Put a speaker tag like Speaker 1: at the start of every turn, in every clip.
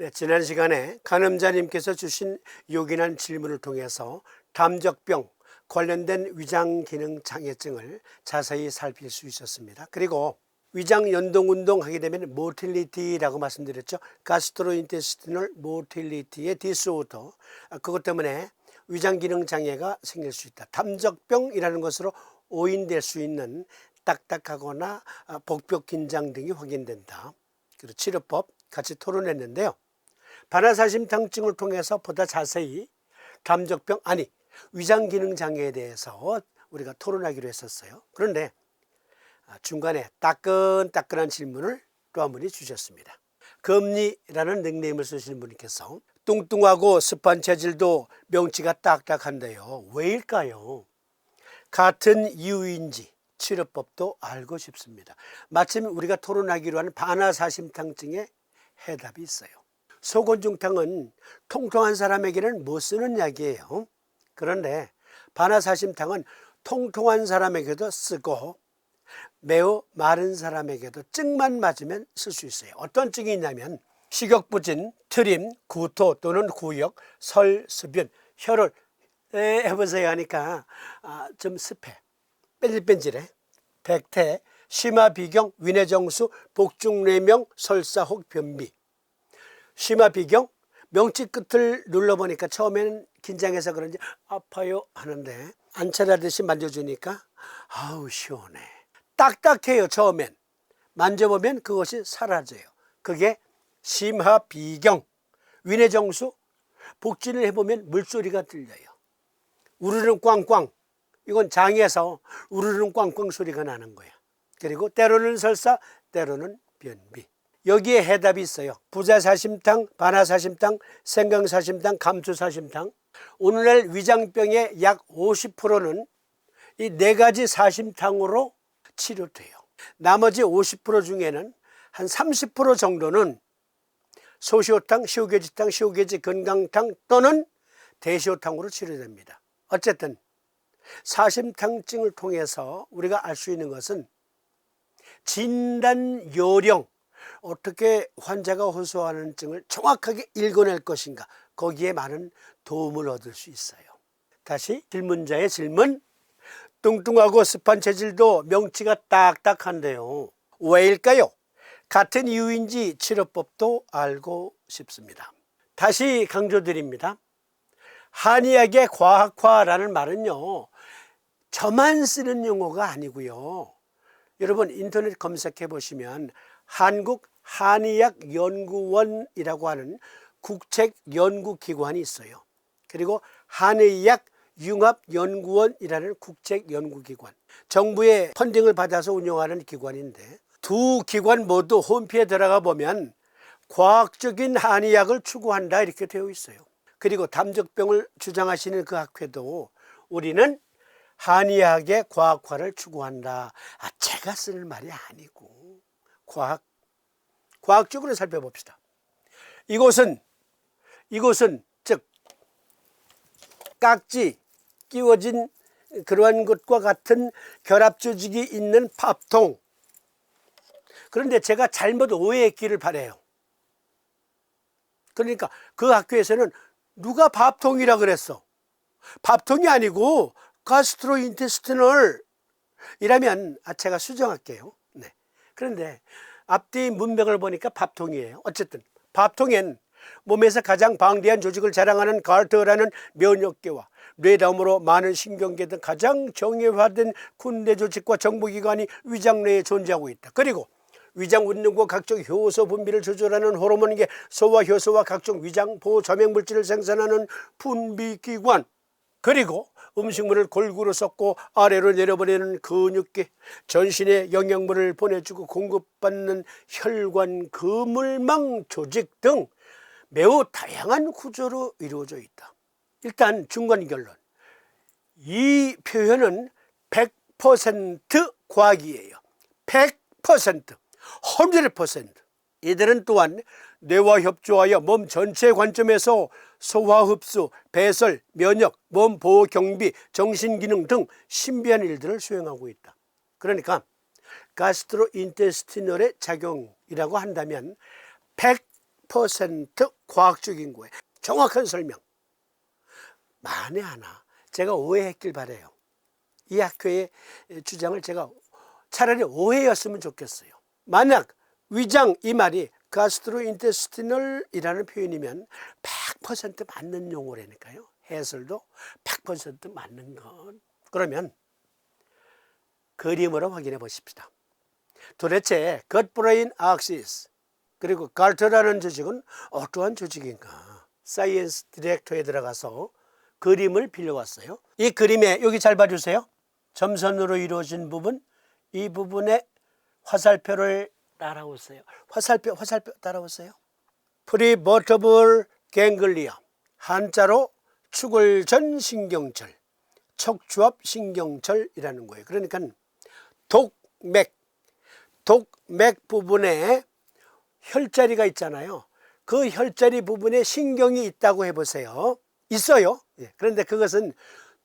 Speaker 1: 네, 지난 시간에 간음자님께서 주신 요긴한 질문을 통해서 담적병 관련된 위장기능 장애증을 자세히 살필 수 있었습니다. 그리고 위장 연동운동 하게 되면 모틸리티라고 말씀드렸죠. 가스트로인테스티널 모틸리티의 디스오더, 그것 때문에 위장기능 장애가 생길 수 있다. 담적병이라는 것으로 오인될 수 있는 딱딱하거나 복벽 긴장 등이 확인된다. 그리고 치료법 같이 토론했는데요. 반화사심탕증을 통해서 보다 자세히 담적병 위장기능장애에 대해서 우리가 토론하기로 했었어요. 그런데 중간에 따끈따끈한 질문을 또 한 분이 주셨습니다. 금리라는 닉네임을 쓰시는 분께서 뚱뚱하고 습한 체질도 명치가 딱딱한데요. 왜일까요? 같은 이유인지 치료법도 알고 싶습니다. 마침 우리가 토론하기로 하는 반화사심탕증의 해답이 있어요. 소곤중탕은 통통한 사람에게는 못 쓰는 약이에요. 그런데 반화사심탕은 통통한 사람에게도 쓰고 매우 마른 사람에게도 증만 맞으면 쓸 수 있어요. 어떤 증이 있냐면 식욕부진, 트림, 구토 또는 구역, 설, 습연, 혀를 해보세요 하니까 좀 습해, 뺀질뺀질해, 백태, 심화비경, 위내정수, 복중내명, 설사 혹 변비. 심화비경, 명치 끝을 눌러보니까 처음에는 긴장해서 그런지 아파요 하는데 안찰하듯이 만져주니까 아우 시원해. 딱딱해요. 처음엔 만져보면 그것이 사라져요. 그게 심화비경. 위내정수, 복진을 해보면 물소리가 들려요. 우르릉 꽝꽝, 이건 장에서 우르릉 꽝꽝 소리가 나는 거야. 그리고 때로는 설사, 때로는 변비. 여기에 해답이 있어요. 부자사심탕, 반화사심탕, 생강사심탕, 감수사심탕. 오늘날 위장병의 약 50%는 이 4가지 사심탕으로 치료돼요. 나머지 50% 중에는 한 30% 정도는 소시오탕, 시오게지탕, 시오게지 건강탕 또는 대시오탕으로 치료됩니다. 어쨌든 사심탕증을 통해서 우리가 알 수 있는 것은 진단 요령, 어떻게 환자가 호소하는 증을 정확하게 읽어낼 것인가, 거기에 많은 도움을 얻을 수 있어요. 다시 질문자의 질문. 뚱뚱하고 습한 체질도 명치가 딱딱한데요. 왜일까요? 같은 이유인지 치료법도 알고 싶습니다. 다시 강조드립니다. 한의학의 과학화라는 말은요, 저만 쓰는 용어가 아니고요. 여러분 인터넷 검색해 보시면 한국 한의학연구원이라고 하는 국책연구기관이 있어요. 그리고 한의학 융합연구원이라는 국책연구기관, 정부의 펀딩을 받아서 운영하는 기관인데 두 기관 모두 홈페이지에 들어가 보면 과학적인 한의학을 추구한다 이렇게 되어 있어요. 그리고 담적병을 주장하시는 그 학회도 우리는 한의학의 과학화를 추구한다. 제가 쓰는 말이 아니고 과학적으로 살펴봅시다. 이곳은 즉 깍지 끼워진 그러한 것과 같은 결합 조직이 있는 밥통. 그런데 제가 잘못 오해했기를 바라요. 그러니까 그 학교에서는 누가 밥통이라 그랬어? 밥통이 아니고 가스트로인테스티널 이라면 제가 수정할게요. 네. 그런데 앞뒤 문맥을 보니까 밥통이에요. 어쨌든 밥통엔 몸에서 가장 방대한 조직을 자랑하는 갈트라는 면역계와 뇌다음으로 많은 신경계 등 가장 정예화된 군대 조직과 정보기관이 위장 내에 존재하고 있다. 그리고 위장 운동과 각종 효소 분비를 조절하는 호르몬계, 소화 효소와 각종 위장 보호 점액물질을 생산하는 분비기관, 그리고 음식물을 골고루 섞고 아래로 내려보내는 근육계, 전신에 영양분을 보내주고 공급받는 혈관 그물망 조직 등 매우 다양한 구조로 이루어져 있다. 일단 중간 결론, 이 표현은 100% 과학이에요. 100%, 100%. 이들은 또한 뇌와 협조하여 몸 전체의 관점에서 소화 흡수, 배설, 면역, 몸 보호 경비, 정신기능 등 신비한 일들을 수행하고 있다. 그러니까 가스트로인테스티널의 작용이라고 한다면 100% 과학적인 거예요. 정확한 설명. 만에 하나 제가 오해했길 바라요. 이 학교의 주장을 제가 차라리 오해였으면 좋겠어요. 만약 위장 이 말이 가스트로인테스티널이라는 표현이면 100% 맞는 용어라니까요. 해설도 100% 맞는 것. 그러면 그림으로 확인해 보십시다. 도대체 겉브레인 악시스 그리고 갈트라는 조직은 어떠한 조직인가? 사이언스 디렉터에 들어가서 그림을 빌려왔어요. 이 그림에 여기 잘 봐주세요. 점선으로 이루어진 부분, 이 부분에 화살표를 따라오세요. 화살표 따라오세요. 프리버터블 갱글리아, 한자로 축월전 신경철, 척추압 신경철이라는 거예요. 그러니까 독맥 부분에 혈자리가 있잖아요. 그 혈자리 부분에 신경이 있다고 해보세요. 있어요. 그런데 그것은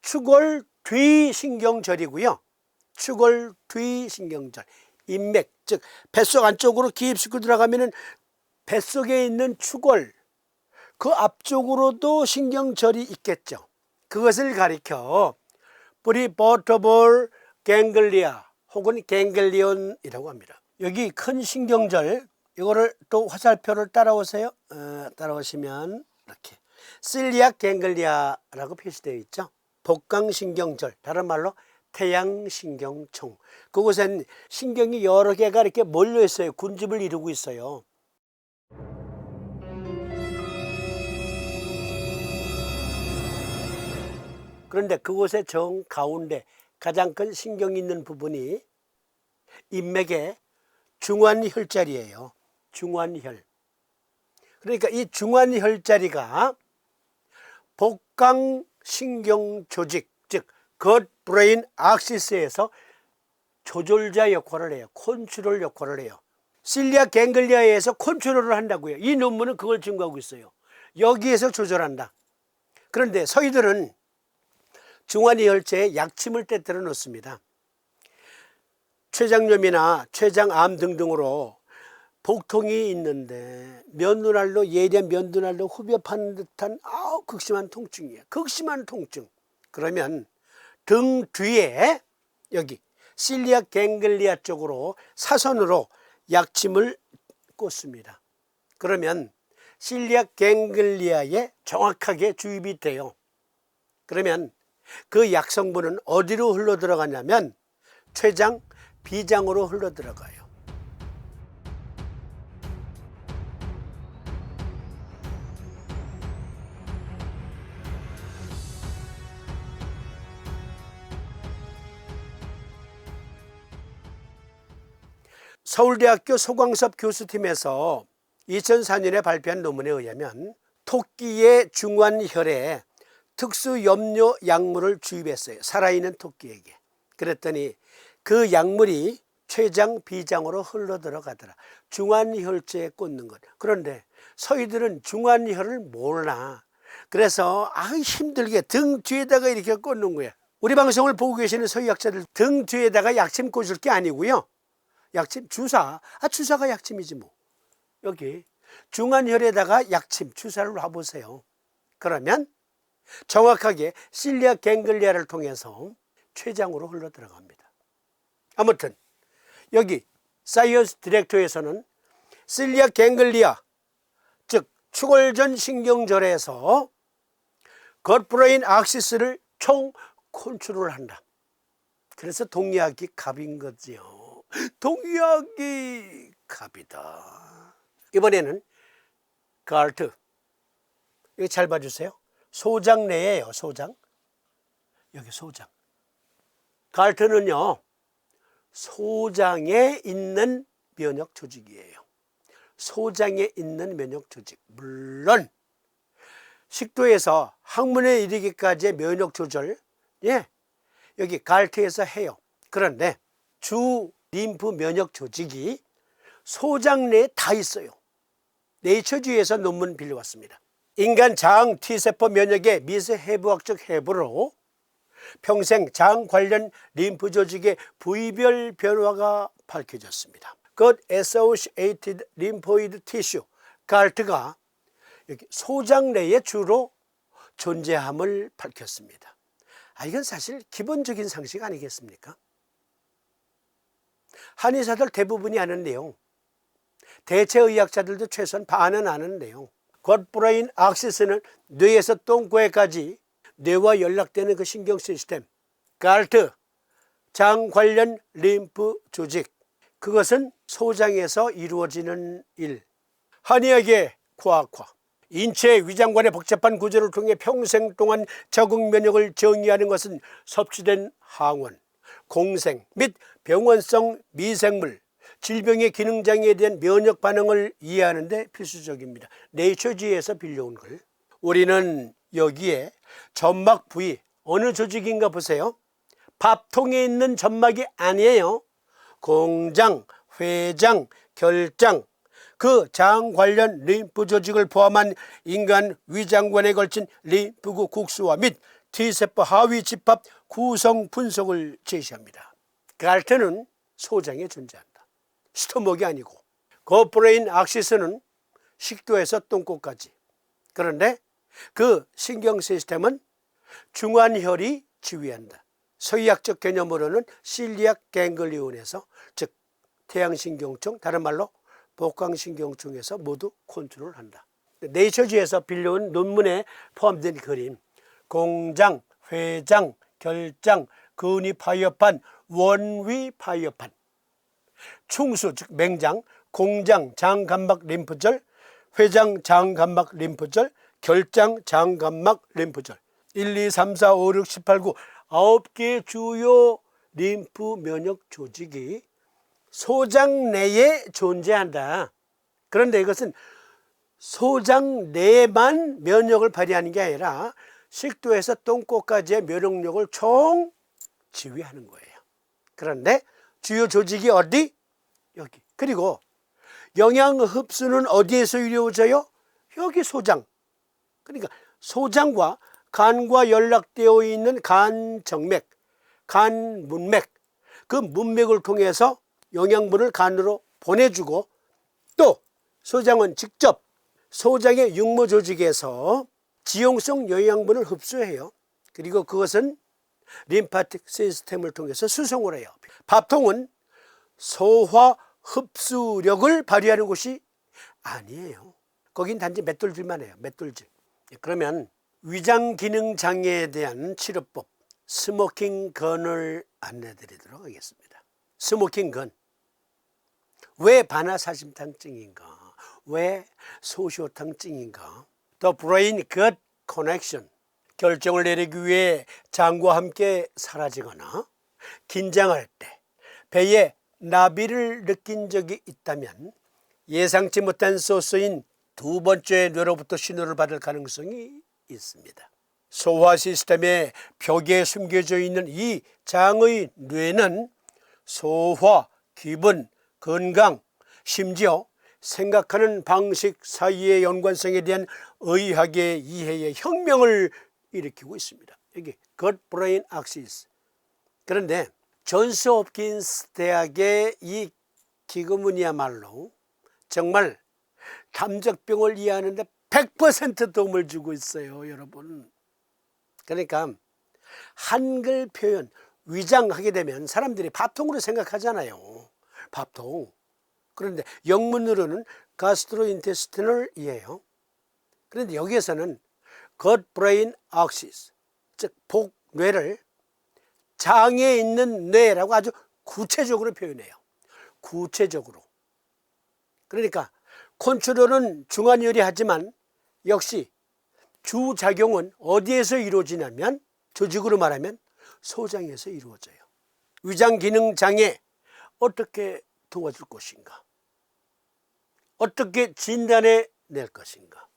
Speaker 1: 축월 뒤신경절이고요. 축월 뒤신경절, 인맥, 즉 뱃속 안쪽으로 깊숙이 들어가면은 뱃속에 있는 축월, 그 앞쪽으로도 신경절이 있겠죠. 그것을 가리켜 프리버터블 갱글리아 혹은 갱글리온이라고 합니다. 여기 큰 신경절, 이거를 또 화살표를 따라오세요. 따라오시면 이렇게 실리악 갱글리아라고 표시되어 있죠. 복강신경절, 다른 말로 태양신경총. 그곳엔 신경이 여러 개가 이렇게 몰려 있어요. 군집을 이루고 있어요. 그런데 그곳의 정 가운데 가장 큰 신경이 있는 부분이 인맥의 중환혈자리예요. 중환혈. 그러니까 이 중환혈자리가 복강신경조직, 즉 겉브레인 악시스에서 조절자 역할을 해요. 컨트롤 역할을 해요. 실리아 갱글리아에서 컨트롤을 한다고요. 이 논문은 그걸 증거하고 있어요. 여기에서 조절한다. 그런데 서희들은 중환혈체에 약침을 때때려 넣습니다. 췌장염이나 췌장암 등등으로 복통이 있는데 면도날로 예리한 면도날로 후벼 파는 듯한 극심한 통증이에요. 극심한 통증. 그러면 등 뒤에 여기 실리악 갱글리아 쪽으로 사선으로 약침을 꽂습니다. 그러면 실리악 갱글리아에 정확하게 주입이 돼요. 그러면 그 약성분은 어디로 흘러 들어가냐면 췌장, 비장으로 흘러 들어가요. 서울대학교 소광섭 교수팀에서 2004년에 발표한 논문에 의하면 토끼의 중환혈에 특수염료 약물을 주입했어요. 살아있는 토끼에게. 그랬더니 그 약물이 췌장, 비장으로 흘러 들어가더라. 중환혈체에 꽂는 것. 그런데 서희들은 중환혈을 몰라. 그래서 힘들게 등 뒤에다가 이렇게 꽂는 거야. 우리 방송을 보고 계시는 서희학자들 등 뒤에다가 약침 꽂을 게 아니고요. 약침, 주사. 주사가 약침이지 뭐. 여기 중환혈에다가 약침, 주사를 놔보세요. 그러면 정확하게 실리아 갱글리아를 통해서 췌장으로 흘러 들어갑니다. 아무튼 여기 사이언스 디렉터에서는 실리아 갱글리아, 즉 축월전 신경절에서 겉브레인 악시스를 총 컨트롤한다. 그래서 동의하기 갑인 거지요. 동의하기 갑이다. 이번에는 갈트. 여기 잘 봐주세요. 소장 내에요. 소장. 여기 소장. 갈트는요, 소장에 있는 면역 조직이에요. 소장에 있는 면역 조직. 물론 식도에서 항문에 이르기까지의 면역 조절, 여기 갈트에서 해요. 그런데 주 림프 면역 조직이 소장 내에 다 있어요. 네이처주에서 논문 빌려왔습니다. 인간 장 T세포 면역의 미세해부학적 해부로 평생 장 관련 림프 조직의 부위별 변화가 밝혀졌습니다. 그 associated lymphoid tissue, 갈트가 여기 소장 내에 주로 존재함을 밝혔습니다. 이건 사실 기본적인 상식 아니겠습니까? 한의사들 대부분이 아는 내용, 대체의학자들도 최소한 반은 아는 내용. 겉브레인 악시스는 뇌에서 똥꼬에까지 뇌와 연락되는 그 신경 시스템, 갈트, 장 관련 림프 조직, 그것은 소장에서 이루어지는 일. 한의학의 과학화, 인체의 위장관의 복잡한 구조를 통해 평생 동안 적응 면역을 정의하는 것은 섭취된 항원, 공생 및 병원성 미생물, 질병의 기능장애에 대한 면역 반응을 이해하는 데 필수적입니다. 네이처지에서 빌려온 걸. 우리는 여기에 점막 부위, 어느 조직인가 보세요. 밥통에 있는 점막이 아니에요. 공장, 회장, 결장, 그 장 관련 림프 조직을 포함한 인간 위장관에 걸친 림프구 국수화 및 T세포 하위 집합 구성 분석을 제시합니다. 갈트는 소장에 존재한다. 스토목이 아니고, 겉브레인 악시스는 식도에서 똥꼬까지. 그런데 그 신경 시스템은 중안혈이 지휘한다. 서의학적 개념으로는 실리악 갱글리온에서, 즉 태양신경총, 다른 말로 복강신경총에서 모두 컨트롤한다. 네이처지에서 빌려온 논문에 포함된 그림, 공장, 회장, 결장, 근위파이어판, 원위파이어판, 충수 즉 맹장, 공장 장감막 림프절, 회장 장감막 림프절, 결장 장감막 림프절, 1, 2, 3, 4, 5, 6, 7, 8, 9 9개의 주요 림프 면역 조직이 소장 내에 존재한다. 그런데 이것은 소장 내에만 면역을 발휘하는 게 아니라 식도에서 똥꼬까지의 면역력을 총 지휘하는 거예요. 그런데 주요 조직이 어디? 여기. 그리고 영양 흡수는 어디에서 이루어져요? 여기 소장. 그러니까 소장과 간과 연락되어 있는 간정맥, 간문맥, 그 문맥을 통해서 영양분을 간으로 보내주고, 또 소장은 직접 소장의 육모 조직에서 지용성 영양분을 흡수해요. 그리고 그것은 림파틱 시스템을 통해서 수송을 해요. 밥통은 소화 흡수력을 발휘하는 곳이 아니에요. 거긴 단지 맷돌질만 해요. 맷돌질. 그러면 위장 기능 장애에 대한 치료법, 스모킹 건을 안내드리도록 하겠습니다. 스모킹 건. 왜 반화사심탕증인가? 왜 소시오탕증인가? The brain-gut connection. 결정을 내리기 위해 장과 함께 사라지거나 긴장할 때 배에 나비를 느낀 적이 있다면 예상치 못한 소스인 두 번째 뇌로부터 신호를 받을 가능성이 있습니다. 소화 시스템의 벽에 숨겨져 있는 이 장의 뇌는 소화, 기분, 건강, 심지어 생각하는 방식 사이의 연관성에 대한 의학의 이해의 혁명을 일으키고 있습니다. 여기 gut brain axis. 그런데 존스 홉킨스 대학의 이 기금은이야말로 정말 담적병을 이해하는 데 100% 도움을 주고 있어요, 여러분. 그러니까 한글 표현, 위장하게 되면 사람들이 밥통으로 생각하잖아요. 밥통. 그런데 영문으로는 gastrointestinal이에요. 그런데 여기에서는 gut brain axis, 즉 복뇌를 장에 있는 뇌라고 아주 구체적으로 표현해요. 구체적으로. 그러니까 컨트롤은 중안혈이 하지만 역시 주작용은 어디에서 이루어지냐면, 조직으로 말하면 소장에서 이루어져요. 위장 기능 장애 어떻게 도와줄 것인가? 어떻게 진단해 낼 것인가?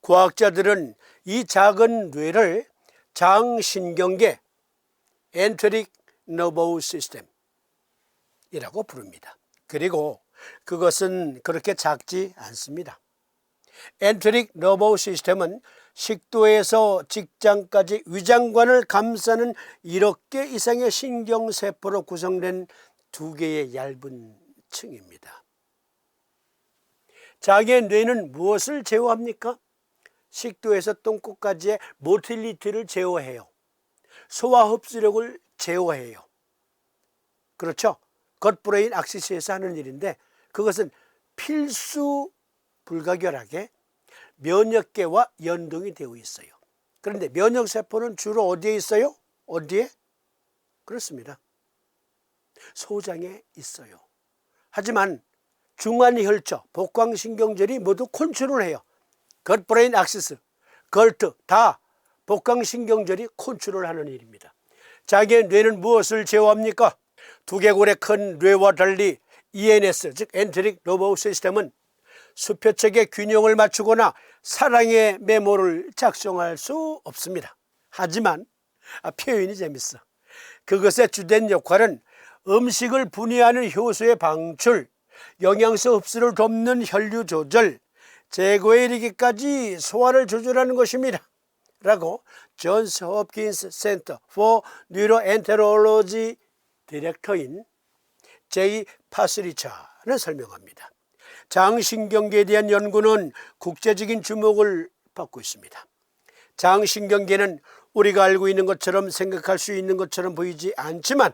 Speaker 1: 과학자들은 이 작은 뇌를 장신경계 엔테릭 너버스 시스템이라고 부릅니다. 그리고 그것은 그렇게 작지 않습니다. 엔테릭 너버스 시스템은 식도에서 직장까지 위장관을 감싸는 1억 개 이상의 신경세포로 구성된 2개의 얇은 층입니다. 자기의 뇌는 무엇을 제어합니까? 식도에서 똥꼬까지의 모틸리티를 제어해요. 소화 흡수력을 제어해요. 그렇죠? 겉브레인 악시스에서 하는 일인데 그것은 필수 불가결하게 면역계와 연동이 되어 있어요. 그런데 면역세포는 주로 어디에 있어요? 어디에? 그렇습니다. 소장에 있어요. 하지만 중안혈처, 복강신경절이 모두 컨트롤해요. 겉브레인 악시스, 걸트 다 복강신경절이 컨트롤하는 일입니다. 자기의 뇌는 무엇을 제어합니까? 두개골의 큰 뇌와 달리 ENS, 즉 엔테릭 너버 시스템은 수표측의 균형을 맞추거나 사랑의 메모를 작성할 수 없습니다. 하지만 표현이 재밌어. 그것의 주된 역할은 음식을 분해하는 효소의 방출, 영양소 흡수를 돕는 혈류 조절, 제거에 이르기까지 소화를 조절하는 것입니다. 라고 존스 홉킨스 센터 for 뉴로엔테롤로지 디렉터인 제이 파스리차는 설명합니다. 장신경계에 대한 연구는 국제적인 주목을 받고 있습니다. 장신경계는 우리가 알고 있는 것처럼 생각할 수 있는 것처럼 보이지 않지만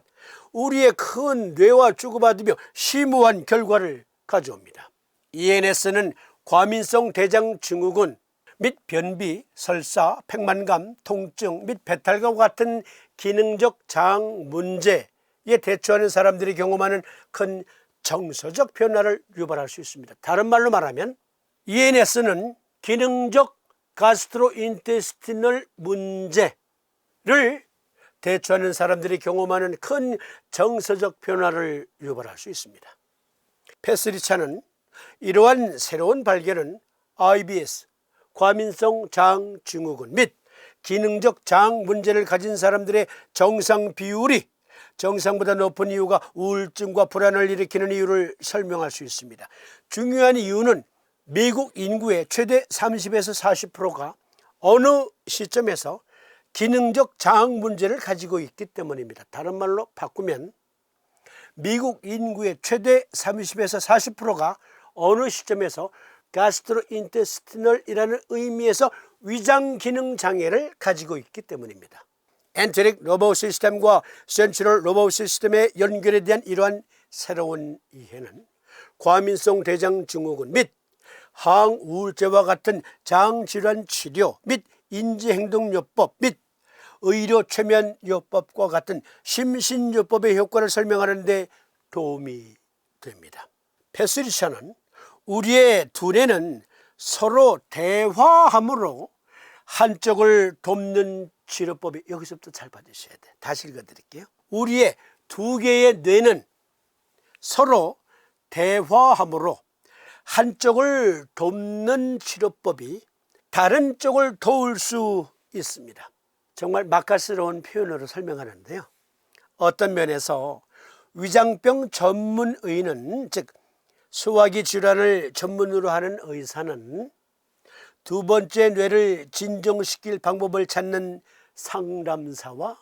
Speaker 1: 우리의 큰 뇌와 주고받으며 심오한 결과를 가져옵니다. ENS는 과민성 대장 증후군 및 변비, 설사, 백만감, 통증 및 배탈과 같은 기능적 장 문제에 대처하는 사람들이 경험하는 큰 정서적 변화를 유발할 수 있습니다. 다른 말로 말하면 ENS는 기능적 가스트로인테스티널 문제를 대처하는 사람들이 경험하는 큰 정서적 변화를 유발할 수 있습니다. 페스리차는 이러한 새로운 발견은 IBS, 과민성 장 증후군 및 기능적 장 문제를 가진 사람들의 정상 비율이 정상보다 높은 이유가 우울증과 불안을 일으키는 이유를 설명할 수 있습니다. 중요한 이유는 미국 인구의 최대 30에서 40%가 어느 시점에서 기능적 장 문제를 가지고 있기 때문입니다. 다른 말로 바꾸면 미국 인구의 최대 30에서 40%가 어느 시점에서 가스트로인테스티널이라는 의미에서 위장 기능 장애를 가지고 있기 때문입니다. 엔테릭 너버 시스템과 센트럴 너버 시스템의 연결에 대한 이러한 새로운 이해는 과민성 대장 증후군 및 항우울제와 같은 장질환 치료 및 인지행동요법 및 의료 최면요법과 같은 심신요법의 효과를 설명하는 데 도움이 됩니다. 페스리차는 우리의 두뇌는 서로 대화함으로 한쪽을 돕는 치료법이 여기서부터 잘 받으셔야 돼. 다시 읽어드릴게요. 우리의 두 개의 뇌는 서로 대화함으로 한쪽을 돕는 치료법이 다른 쪽을 도울 수 있습니다. 정말 맛깔스러운 표현으로 설명하는데요. 어떤 면에서 위장병 전문의는 즉 소화기 질환을 전문으로 하는 의사는 두 번째 뇌를 진정시킬 방법을 찾는 상담사와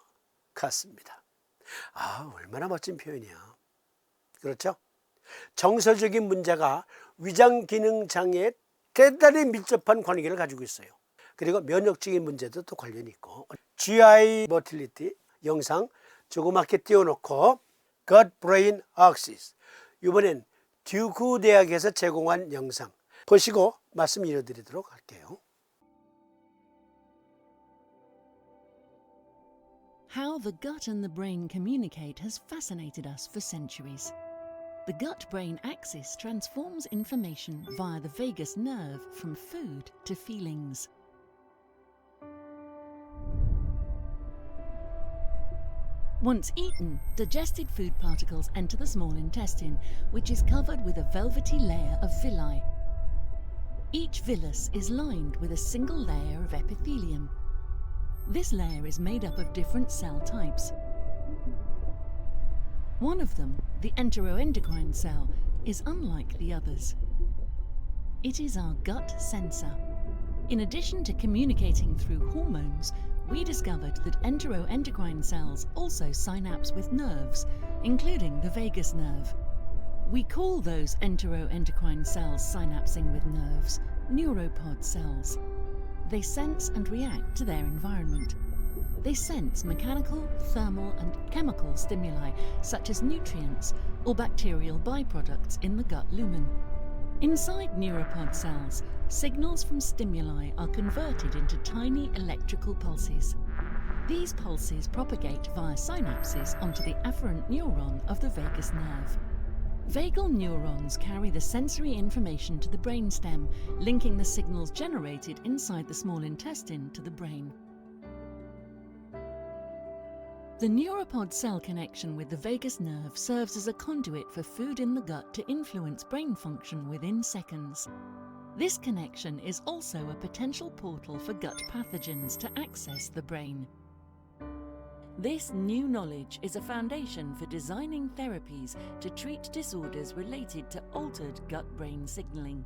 Speaker 1: 같습니다. 얼마나 멋진 표현이야. 그렇죠? 정서적인 문제가 위장 기능 장애에 대단히 밀접한 관계를 가지고 있어요. 그리고 면역적인 문제도 또 관련이 있고 GI motility 영상 조그맣게 띄워놓고 Gut Brain Axis 이번엔 듀크 대학에서 제공한 영상 보시고 말씀 이어드리도록 할게요.
Speaker 2: How the gut and the brain communicate has fascinated us for centuries. The gut-brain axis transforms information via the vagus nerve from food to feelings. Once eaten, digested food particles enter the small intestine, which is covered with a velvety layer of villi. Each villus is lined with a single layer of epithelium. This layer is made up of different cell types. One of them, the enteroendocrine cell, is unlike the others. It is our gut sensor. In addition to communicating through hormones, we discovered that enteroendocrine cells also synapse with nerves, including the vagus nerve. We call those enteroendocrine cells synapsing with nerves neuropod cells. They sense and react to their environment. They sense mechanical, thermal, and chemical stimuli such as nutrients or bacterial byproducts in the gut lumen. Inside neuropod cells, signals from stimuli are converted into tiny electrical pulses. These pulses propagate via synapses onto the afferent neuron of the vagus nerve. Vagal neurons carry the sensory information to the brainstem, linking the signals generated inside the small intestine to the brain. The neuropod cell connection with the vagus nerve serves as a conduit for food in the gut to influence brain function within seconds. This connection is also a potential portal for gut pathogens to access the brain. This new knowledge is a foundation for designing therapies to treat disorders related to altered gut-brain signaling.